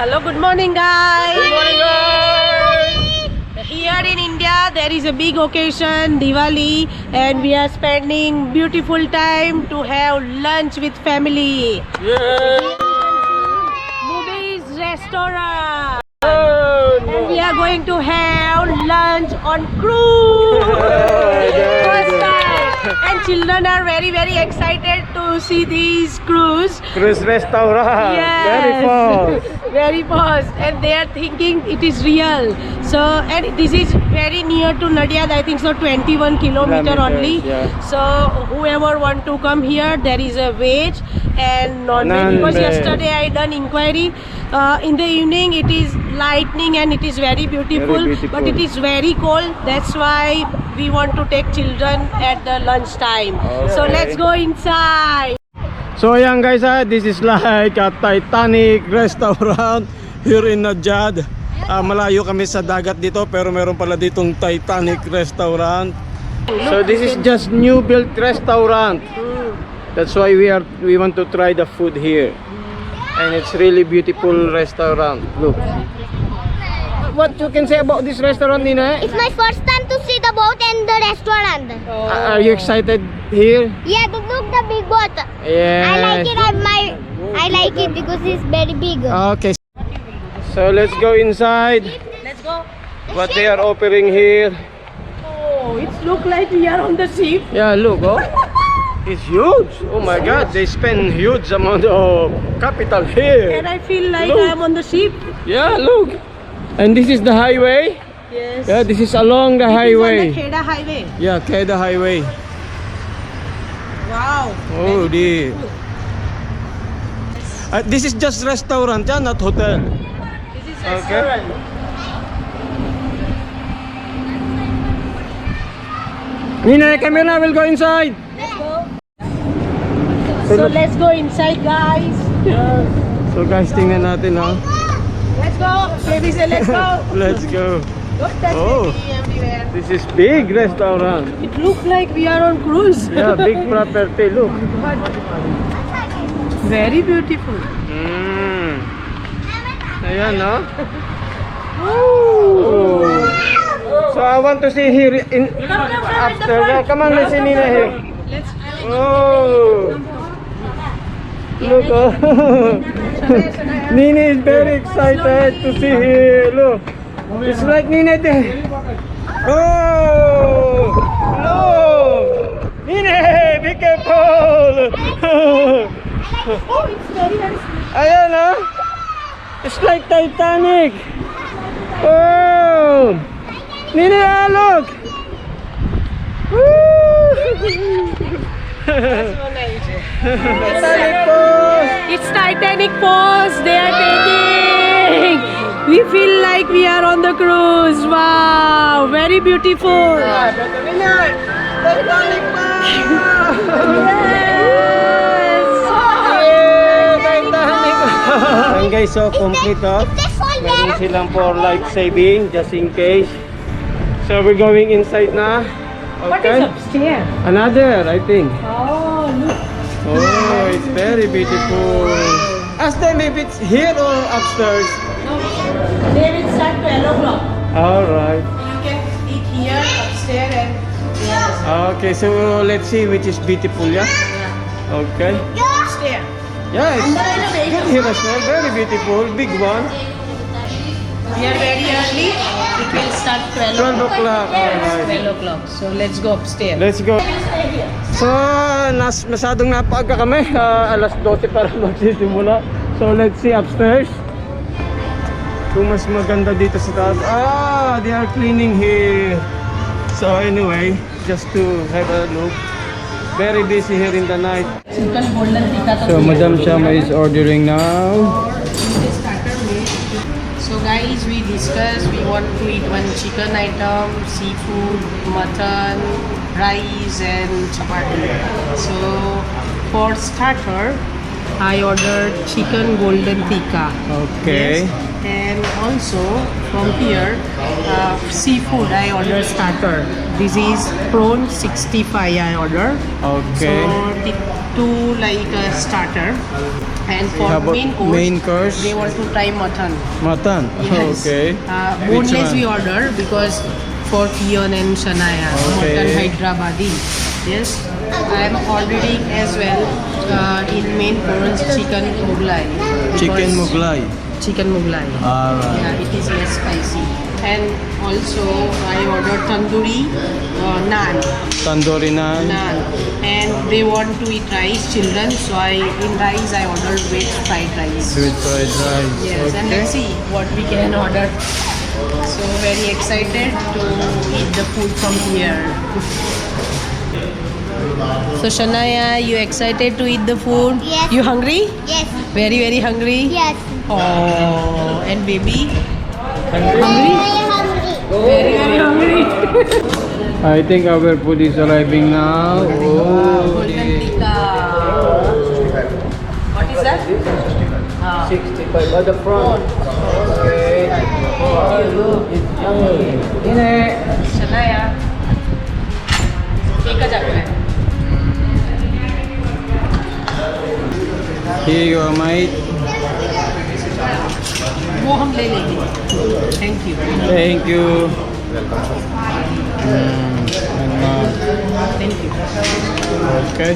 Hello, good morning guys. Good morning, guys. Here in India there is a big occasion, Diwali, and we are spending beautiful time to have lunch with family. Yay! Movies restaurant. Oh, And we are going to have lunch on cruise. First time. And children are very excited to see these cruise. Cruise restaurant. Yes. Very fast. Very fast, and they are thinking it is real. So, and this is very near to Nadiad, I think so 21 kilometer only. Yeah. So whoever want to come here, there is a veg and non-veg, because Non-veg. yesterday I done inquiry. In the evening it is lightning and it is very beautiful, but it is very cold. That's why we want to take children at the lunch time. So Okay. let's go inside. So ayan guys, this is like a Titanic restaurant here in Nadiad. Malayo kami sa dagat dito, pero meron pala ditong Titanic restaurant. So this is just new built restaurant. That's why we want to try the food here. And it's really beautiful restaurant. Look. What you can say about this restaurant, Nina? It's my first time to see the boat and the restaurant. Are you excited here? Yeah, look the big boat. Yes. I like it. I like it because it's very big. Okay. So let's go inside. Let's go. What they are offering here. Oh, it looks like we are on the ship. Yeah, look, oh. It's huge. Oh my God, they spend huge amount of capital here. And I feel like Look. I am on the ship. Yeah, look. And this is the highway. Yes. Yeah, this is along the It is on highway. the Kheda highway. Yeah, Kedah Highway. Wow. Oh, dear. This is just restaurant, yeah, not hotel. This is Okay. restaurant. Nina, camera will go inside. Let's go. So let's go inside, guys. So guys, tingnan natin ha. Let's go. Baby say let's go. Let's go. Don't touch Oh. baby everywhere. This is big restaurant. It looks like we are on cruise. Yeah, big property. Look. Very beautiful. Ayan, no? Oh. So I want to see here in after. Come on, let's see Nina here. Let's. Oh. Look, oh. Nina is very excited to see here. Look. It's like Nina there. Oh. Look. Nina, be careful. Oh, it's very small. Ayan, ha? It's like Titanic. Oh! Nina, look! Woo! Titanic pose! It's Titanic pose they are taking. We feel like we are on the cruise. Wow, very beautiful. Titanic pose! Yes. Titanic! And guys, so complete, oh. This one Meron there. silang for life saving, just in case. So we're going inside na. What is Okay. upstairs? Another, I think. Oh, look. Oh, it's very beautiful. Ask them if it's here or upstairs. No, they will start 12 o'clock. Alright. You can eat here, upstairs, and yes. Okay, so let's see which is beautiful, yeah? Okay. Upstairs. Yeah, it's Under renovation. good here as well. Very beautiful. Big one. We are very early. It will start 12 12 o'clock. Alright. 12 o'clock. So let's go upstairs. Let's go. So, masyadong napaaga kami. Alas 12 para magsisimula. So, let's see upstairs. Kung mas maganda dito sa taas. They are cleaning here. So, anyway, just to have a look. Very busy here in the night. Chicken golden tikka. So, Madam Shama is ordering now. So guys, we discussed we want to eat one chicken item, seafood, mutton, rice and chapati. So for starter, I ordered chicken golden tikka. Okay. Yes. And also from here, seafood I ordered starter. This is prawn 65 I ordered. Okay. So to like a starter, and for How about main course, they course? want to try mutton. Mutton. Yes. Okay. Which Boneless one? we order because for Kion and Shania, Okay. mutton Hyderabadi. Yes, I am ordering as well in main course chicken Mughlai. Chicken because- Mughlai. Chicken Mughlai. Alright. Yeah, it is less spicy. And also I ordered tandoori naan. Tandoori naan. Naan. And they want to eat rice, children. So in rice I ordered veg fried rice. With fried rice. Yes, and let's see what we can order. So very excited to eat the food from here. So Shania, you excited to eat the food? Yes. You hungry? Yes. Very very hungry? Yes. Oh, and baby? Very hungry. Very very hungry. I think our food is arriving now. Oh, Golden tikka. What is that? 65 at the front. Okay. Shania. एक हजार है. Here you are, mate. वो हम ले लेंगे. Thank you. Thank you. Thank you. Okay.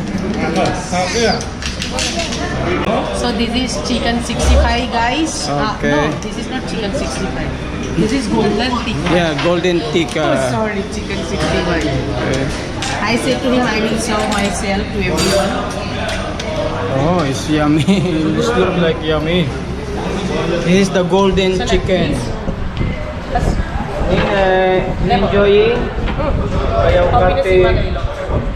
So this is chicken 65 guys. Okay. No, this is not chicken 65. This is golden tikka. Yeah, golden tikka. Oh, sorry, chicken 65. Okay. I said to him I will serve myself to everyone. Oh, it's yummy. This looks like yummy. This is the golden So chicken. Enjoying. Ayaw Happiness kate. in Manila.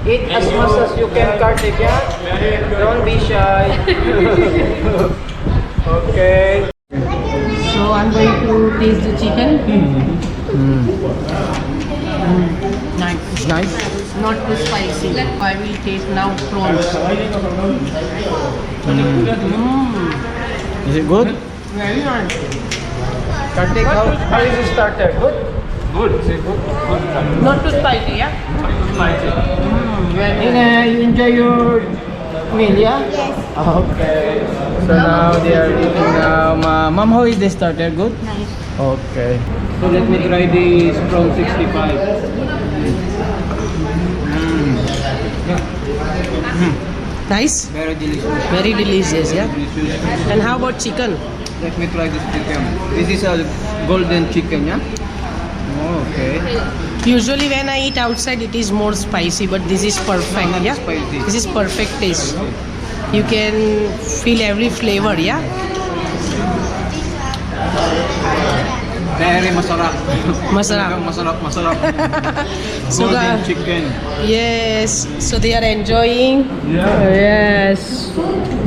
Eat as much as you can, Kartik, yeah? Don't be shy. Okay. So I'm going to taste the chicken. Nice. It's nice. Not too spicy. I will taste now prawns. Is it good? Very nice. Kartik, how is it started? Good? Not too spicy, yeah? Very nice. You enjoy your meal, yeah? Yes. Okay. So now they are eating now. Mom, how is the starter? Good? Nice. Okay. So let me try this from 65. Nice? Very delicious. Very delicious, yeah? Delicious. And how about chicken? Let me try this chicken. This is a golden chicken, yeah? Oh, okay. Usually when I eat outside it is more spicy, but this is perfect, Not yeah? spicy. This is perfect taste. You can feel every flavor, yeah? Very masarap. Masarap. Masarap. So Golden the- chicken. Yes, so they are enjoying. Yes,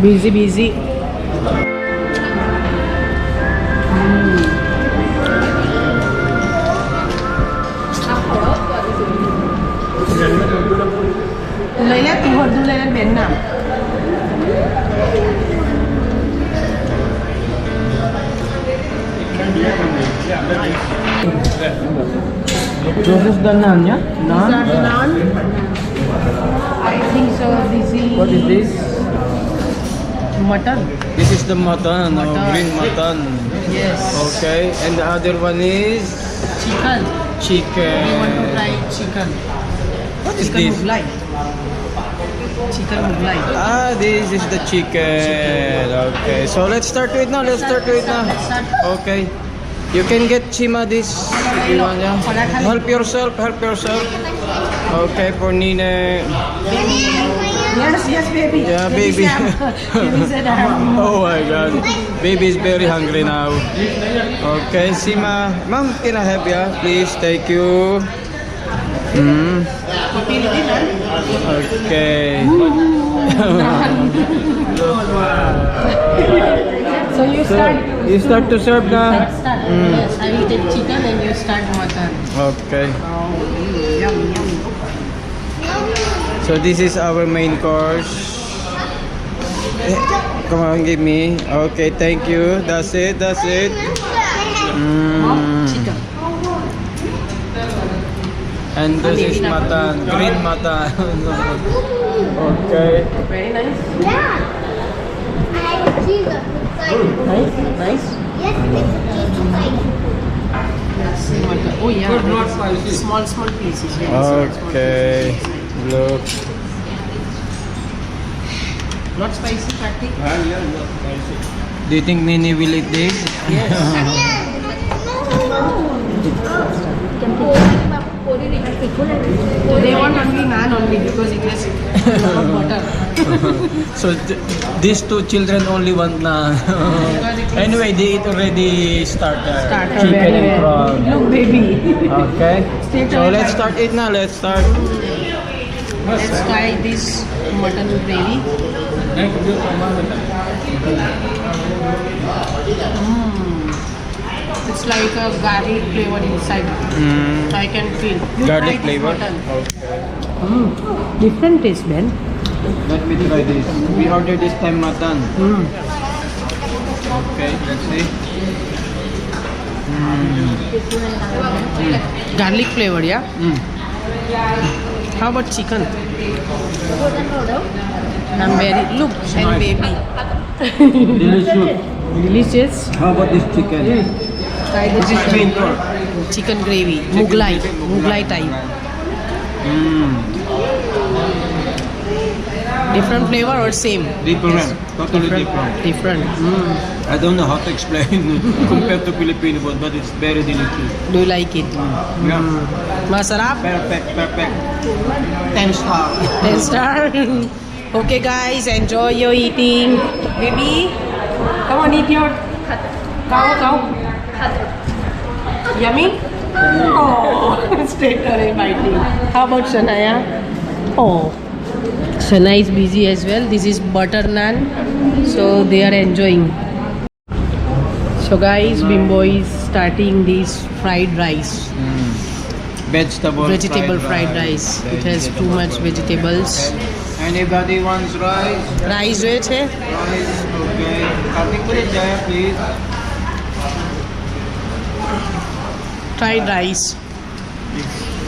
busy. Leila, tihor dulu Leila Vietnam. This is the naan, yeah? These are the naan. I think so. This is What is this? mutton. This is the mutton, Mutton. green mutton. Yes. Okay, and the other one is Chicken. chicken. We want to try chicken. What is Chicken this? Mughlai. Chicken Mughlai. Ah, this is the chicken. Okay, so let's start with now. Let's start with now. Start. Okay. You can get Chima this if you want, yeah. Help yourself, Okay, for Nina. Yes, baby. Yeah, Baby baby. Sam. Baby said I'm Oh my god. Baby is very hungry now. Okay, Sima. Ma'am, can I help ya? Please, thank you. Pipili din, ha? Okay. So you start. You start to serve na. Start. Yes, I will take chicken and you start mutton. Okay. Oh, yummy. So this is our main course. Come on, give me. Okay, thank you. That's it. Chicken. And this is mutton, green mutton. Okay. Very nice. Yeah. I have cheese on the side. Nice. Nice. Yes, it's cheese inside. Let's see what the, oh yeah. Good, not spicy. Small pieces. Very small Okay. Look. Not spicy, Kartik? Do you think Nini will eat this? Yes. They want only naan only because it has a lot of butter. So these two children only want na. Anyway, they eat already starter. Starter, Chicken very and well. prawn. Look, baby. Okay. Straight So away let's bite. start it now. Let's start. Let's try this mutton gravy. It's like a garlic flavor inside. Mm, I can feel. You garlic try this flavor. mutton. Okay. Different taste, Ben. Let me try this. We ordered this time mutton. Mm. Okay, let's see. Garlic flavor, yeah? Mm. How about chicken? I'm very, look, and baby. Delicious. Delicious. How about this chicken? Try the This is chicken. main course. Chicken gravy. Chicken Mughlai. gravy, Mughlai type. Mm. Different flavor or same? Different. Totally different. Different. Mm. I don't know how to explain compared to Filipino food, but it's very delicious. Do you like it? Yeah. Masarap? Perfect, perfect. 10 star. 10 star. Okay guys, enjoy your eating. Baby, come on, eat your cow. Yummy? Oh, straight away biting. How about Shania? Oh, Shania is busy as well. This is butter naan, so they are enjoying. So guys, Bimbo is starting this fried rice. Vegetable Fried rice. It has too much vegetables. Anybody wants rice? Rice with है? Rice, okay. Kartik, put it there, please. Fried rice.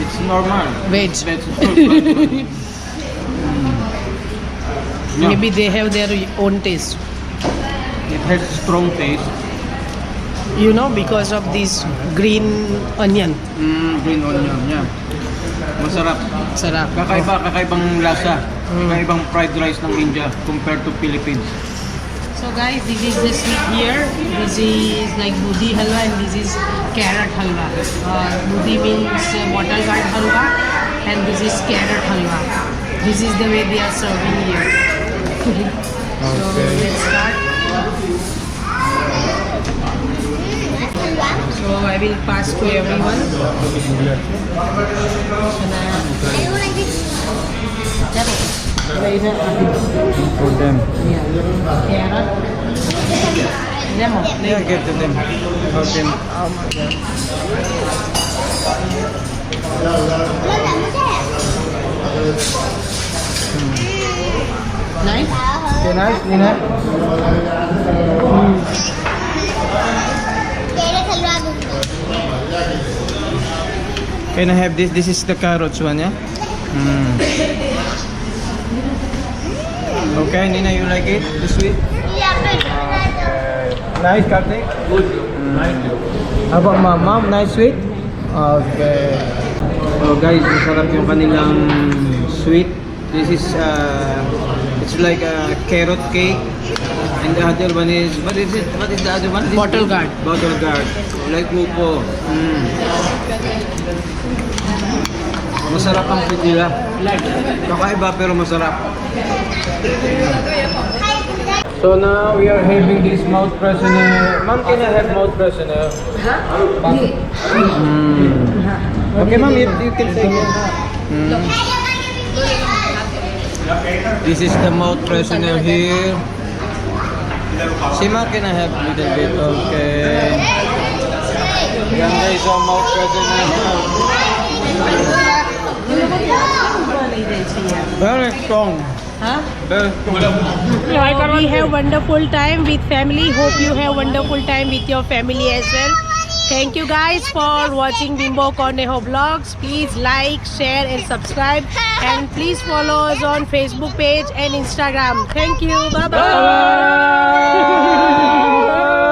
It's normal. Veg. Vegetable. Yeah. Maybe they have their own taste. It has strong taste. You know, because of this green onion. Green onion, yeah. Masarap. Sarap. Kakaibang lasa. Kakaibang fried rice ng India compared to Philippines. So guys, this is the sweet here. This is like budhi halwa and this is carrot halwa. Budhi means bottle gourd halwa and this is carrot halwa. This is the way they are serving here. So let's start. So I will pass to everyone. For them. Carrot. Lemon. Yeah, give to them. For them. Nice. Okay, nice, Nina. Can I have this? This is the carrots one, yeah? Okay, Nina, you like it? The sweet? Nice, Kartik? Good. How about mom? Mom, nice sweet? Okay. Oh guys, masarap yung kanilang sweet. This is, it's like a carrot cake. And the other one is, what is it? What is the other one? Bottle gourd. Bottle gourd. Like upo. Masarap ang sweet nila. Kakaiba pero masarap. So now we are having this mouth freshener. Ma'am, can I have mouth freshener? Okay, ma'am, you can take it. This is the mouth freshener here. Sima, can I have a little bit? Okay. Yan guys, so mouth freshener. Very strong. Huh? Very strong. So we have wonderful time with family. Hope you have wonderful time with your family as well. Thank you guys for watching Bimbo Cornejo vlogs. Please like, share and subscribe. And please follow us on Facebook page and Instagram. Thank you. Bye-bye. Bye!